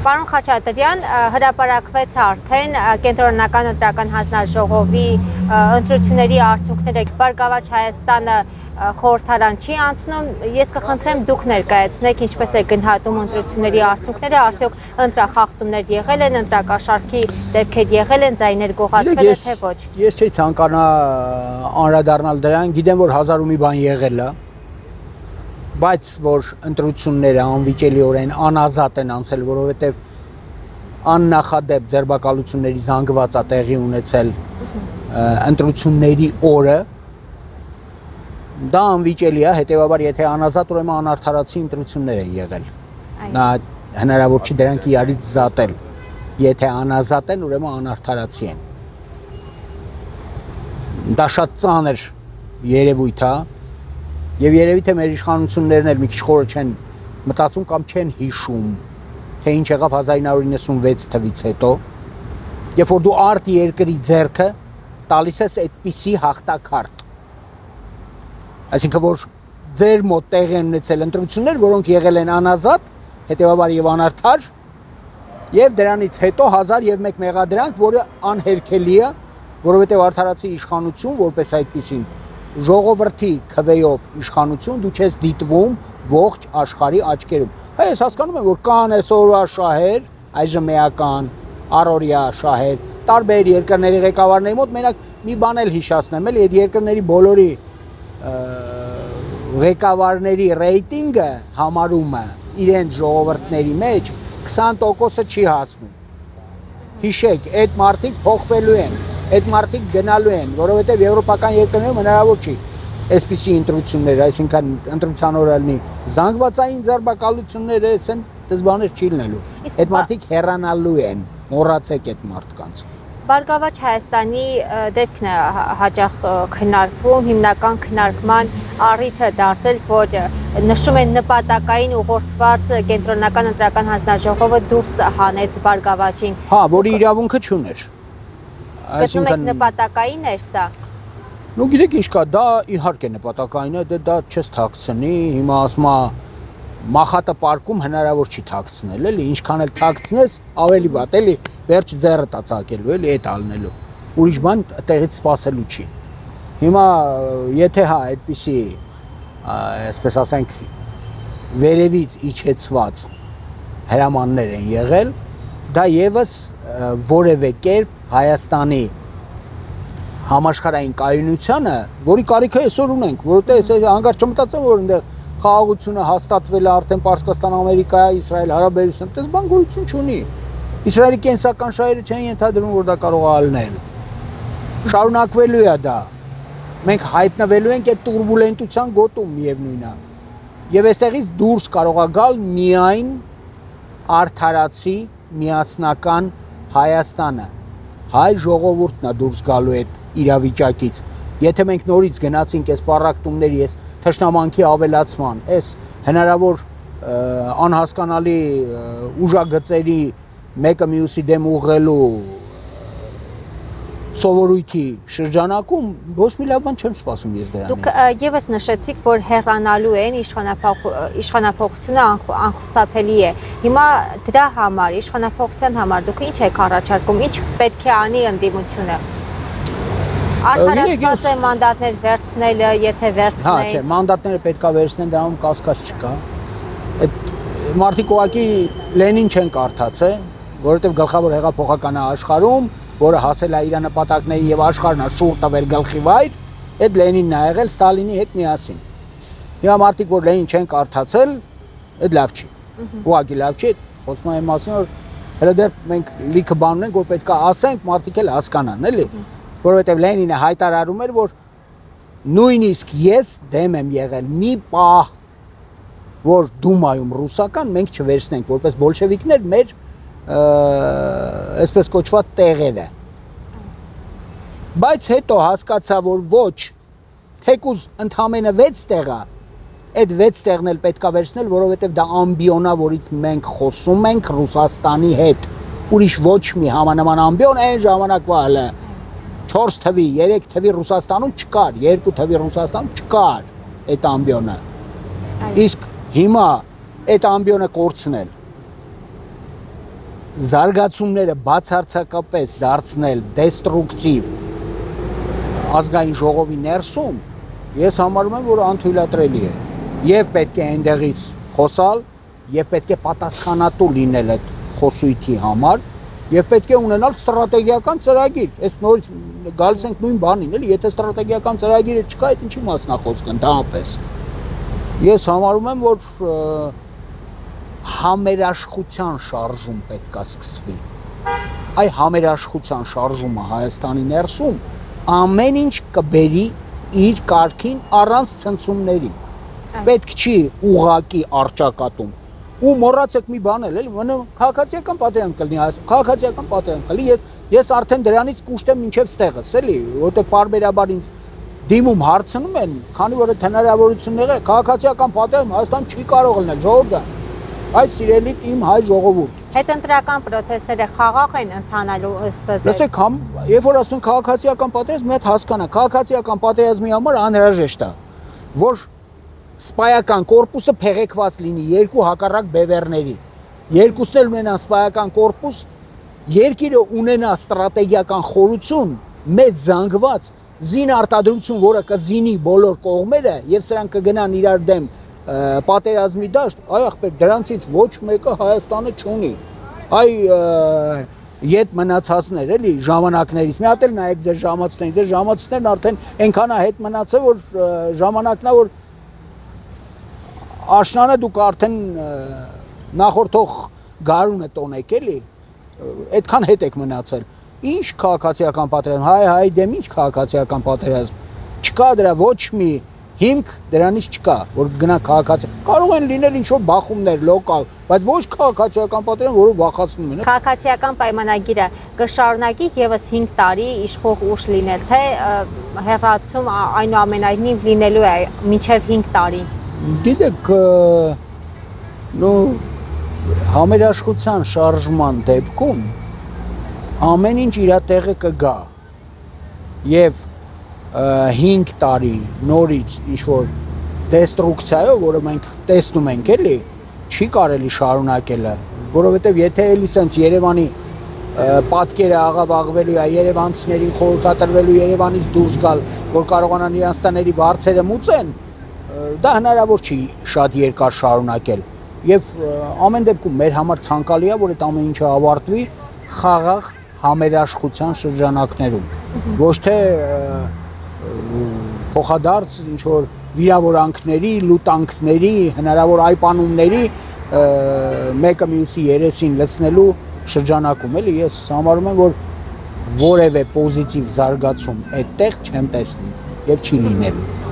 Պարոն Խաչատրյան, հրապարակվեց արդեն կենտրոնական ընտրական հանձնաժողովի ընտրությունների արդյունքները, Բարգավաճ Հայաստանը խորհրդարան չի անցնում, ես կխնդրեմ դուք ներկայացնեք ինչպես է գնահատում ընտրությունների արդյունքները, արդյոք ընտրախախտումներ եղել են, ընտրակաշառքի դեպքեր եղել են, ձայներ գողացվել է թե ոչ։ Ես չի ցանկանա անդրադառնալ դրան, գիտեմ որ հազար ու մի բան եղել է, բայց որ ընտրությունները անվիճելիորեն անազատ են անցել, որովհետև աննախադեպ ձերբակալությունների զանգվածա տեղի ունեցել ընտրությունների օրը, դա անվիճելի է, հետևաբար եթե անազատ ուրեմն անարդարացի ընտրություններ են եղել։ Նա հնարավոր չի դրանք իրարից զատել։ Եթե անազատ են, ուրեմն անարդարացի են։ Դա շատ ծանր երևույթ է, եւ երևի թե մեր իշխանություններն էլ մի քիչ խորը չեն մտածում կամ չեն հիշում, թե ինչ եղավ 1996 թվից հետո, երբ որ դու արտ երկրի ձեռքը տալիս ես այդպիսի հաղթակարդ։ Այսինքն որ ձեր մոտ տեղի են ունեցել ընտրություններ, որոնք եղել են անազատ, հետեւաբար եւ անարդար, եւ դրանից հետո 1001 մեղադրանք, որը անհերքելի է, որովհետեւ արդարացի իշխանություն, որպես այդպիսին ժողովրդի քվեով իշխանություն, դու չես դիտվում ողջ աշխարհի աչքերում։ Հա ես հասկանում եմ, որ կան այսօրվա շահեր, այժմ էական, առօրյա շահեր, տարբեր երկրների ղեկավարների մոտ մենակ մի բան էլ հիշացնեմ, էլի այդ երկրների բոլորի ղեկավարների ռեյտինգը համարումը իրենց ժողովրդների մեջ 20%-ը չի հասնում։ Հիշեք, այդ մարդիկ փոխվելու են, այդ մարդիկ գնալու են, որովհետև եվրոպական երկրներում հնարավոր չի այսպիսի ընտրություններ, այսինքն ընտրության օրը լինի զանգվածային ձերբակալություններ, այսեն դες բաներ չի լինելու։ Այդ մարդիկ հեռանալու են, մոռացեք այդ մարդկանց։ Բարգավաճ Հայաստանի դեպքն է հաճախ քննարկվում, հիմնական քննարկման առիթը դարձել, որ նշում են նպատակային ուղղորդված կենտրոնական ընտրական հանձնաժողովը դուրս հանեց Բարգավաճին։ Հա, որի իրավունքը չուներ։ Գտնում եք նպատակային էր սա։ Ну գիտեք ինչ կա, դա իհարկե նպատակային է, դա չես թաքցնի, հիմա ասում է մախատը պարկում հնարավոր չի թաքցնել, էլի, ինչքան էլ թաքցնես, ավելի վատ, էլի, վերջ ձեռը տա ցակելու, էլի, այդ ալնելու։ Ուրիշ բան տեղից սпасելու չի։ Հիմա եթե հա այդպիսի, այսպես ասենք, վերևից իջեցված հրամաններ են եղել, դա եւս որևէ կերպ Հայաստանի համաշխարհային կայունությանը, որի կարիքը այսօր ունենք, որովհետեւ հանգարց չմտածեմ, որ այնտեղ խաղաղությունը հաստատվել է արդեն Պարսկաստան, Ամերիկա, Իսրայել հարաբերություն, դες բան գոյություն չունի։ Իսրայելի կենսական շահերը չեն ենթադրում, որ դա կարող է ալնել։ Շարունակվելու է դա։ Մենք հայտնվելու ենք այդ տուրբուլենտության գոտում միևնույն է։ Եվ այստեղից դուրս կարող է գալ միայն արդարացի միասնական Հայաստանը։ Հայ ժողովուրդն է դուրս գալու այդ իրավիճակից։ Եթե մենք նորից գնացինք այս պառակտումների, այս թշնամանքի ավելացման, այս հնարավոր անհասկանալի ուժագծերի մեկը մյուսի դեմ ուղղելու սովորույթի շրջանակում ոչ մի լավ բան չեմ սպասում ես դրանից։ Դուք եւս նշեցիք, որ հեռանալու են իշխանապողությունը անխուսափելի է։ Հիմա դրա համար, իշխանապողության համար դուք ինչ եք առաջարկում, ինչ պետք է անի ընդդիմությունը։ Արդարացված է մանդատներ վերցնելը, եթե վերցնեն։ Հա, չէ, մանդատները պետքա վերցնեն, դրանում կասկած չկա։ Այդ մարդիկ ուղղակի Լենին չեն կարդացել, որովհետև գլխավոր հեղափոխական աշխարհում, որը հասել է իր նպատակների եւ աշխարհն է շուռ տվել գլխի վայր, այդ Լենինն է եղել Ստալինի հետ միասին։ Հիմա մարդիկ որ Լենին չեն կարդացել, այդ լավ չի։ Ուղղակի լավ չի, խոսում եմ մասին, որ հələ դեռ մենք լիքը բան ունենք, որ պետքա ասենք, մարդիկ էլ հասկանան, էլի։ Որովհետև Լենինը հայտարարում էր, որ նույնիսկ ես դեմ եմ եղել մի պահ, որ Դումայում ռուսական մենք չվերցնենք, որպես բոլշևիկներ մեր այսպես կոչված տեղերը։ Բայց հետո հասկացա, որ ոչ, թեկուզ ընդամենը 6 տեղա, այդ 6 տեղն էլ պետքա վերցնել, որովհետև դա ամբիոնա, որից մենք խոսում ենք Ռուսաստանի հետ։ Ուրիշ ոչ մի համանման ամբիոն այն ժամանակվա հələ 4 թվի, 3 թվի Ռուսաստանում չկար, 2 թվի Ռուսաստանում չկար այդ ամբիոնը։ Իսկ հիմա այդ ամբիոնը կորցնել զարգացումները բացարձակապես դարձնել դեստրուկտիվ ազգային ժողովի ներսում, ես համարում եմ, որ անթույլատրելի է։ Եվ պետք է այնտեղից խոսալ, եւ պետք է պատասխանատու լինել այդ խոսույթի համար, եւ պետք է ունենալ ստրատեգիական ծրագիր։ Այս նորից գալիս ենք նույն բանին, էլի, եթե ստրատեգիական ծրագիրը չկա, այդ ինչի մասն է խոսքը ընդհանրապես։ Ես համարում եմ, որ համերաշխության շարժում պետք է սկսվի։ Այ համերաշխության շարժումը Հայաստանի ներսում ամեն ինչ կբերի իր կարգին առանց ցնցումների։ Պետք չի ուղակի արճակատում։ Ու մոռացեք մի բան էլ, էլի, քաղաքացիական պատերազմ կլինի, քաղաքացիական պատերազմ կլինի, ես արդեն դրանից կուշտ եմ մինչև ստեղս, էլի, որտեղ պարբերաբար ինձ դիմում հարցնում են, քանի որ այդ հնարավորությունները քաղաքացիական պատերազմ Հայաստան չի կարող լինել, ժողովուրդ ջան։ Այս սիրելի իմ հայ ժողովուրդ։ Հետընտրական process-երը խաղաղ են ընթանալու ըստ ձեզ։ Լսեք, երբ որ ասում են քաղաքացիական պատերազմ, մի հատ հասկանա, քաղաքացիական պատերազմի համար անհրաժեշտ է, որ սպայական կորպուսը փեղեկված լինի երկու հակառակ բևեռների։ Երկուսն էլ ունենան սպայական կորպուս, երկիրը ունենա ստրատեգիական խորություն, մեծ զանգված զին արտադրություն, որը կզինի բոլոր կողմերը եւ սրանք կգնան իրար դեմ պատերազմի դաշտ, այ ախպեր, դրանցից ոչ մեկը Հայաստանը չունի։ Այ ետ մնացածներ, էլի, ժամանակներից։ Մի հատ էլ նայեք ձեր ժամացույցներն արդեն այնքան է հետ մնացել, որ ժամանակն է, որ աշնանը դուք արդեն նախորդող գարունը տոնեք, էլի, այդքան հետ եք մնացել։ Ինչ քաղաքացիական պատերազմ, հայ դեմ ինչ քաղաքացիական պատերազմ։ Չկա դրա ոչ մի հիմք, դրանից չկա, որ գնա քաղաքացի։ Կարող են լինել ինչ-որ բախումներ լոկալ, բայց ոչ քաղաքացիական պատերազմ, որը վախացնում են։ Քաղաքացիական պայմանագիրը կշարունակի եւս 5 տարի իշխող ուժ լինել, թե հեռացում այնուամենայնիվ լինելու է մինչև 5 տարի։ Գիտեք, համերաշխության շարժման դեպքում ամեն ինչ իր տեղը կգա։ Եվ 5 տարի նորից ինչ-որ դեստրուկցիայով, որը մենք տեսնում ենք, էլի, չի կարելի շարունակելը, որովհետև եթե էլի սենց Երևանի պատկերը աղավաղվելու է, երևանցիներին խորհրդատրվելու, Երևանից դուրս գալ, որ կարողանան իրանց տների վարձերը մուծեն, դա հնարավոր չի շատ երկար շարունակել։ Եվ ամեն դեպքում մեր համար ցանկալի է, որ այդ ամեն ինչը ավարտվի խաղաղ համերաշխության շրջանակներում, ոչ թե փոխադարձ ինչ-որ վիրավորանքների, լուտանքների, հնարավոր այպանումների մեկը մյուսի երեսին լցնելու շրջանակում, էլի, ես համարում եմ, որ որևէ պոզիտիվ զարգացում այդտեղ չեմ տեսնում եւ չի լինելու։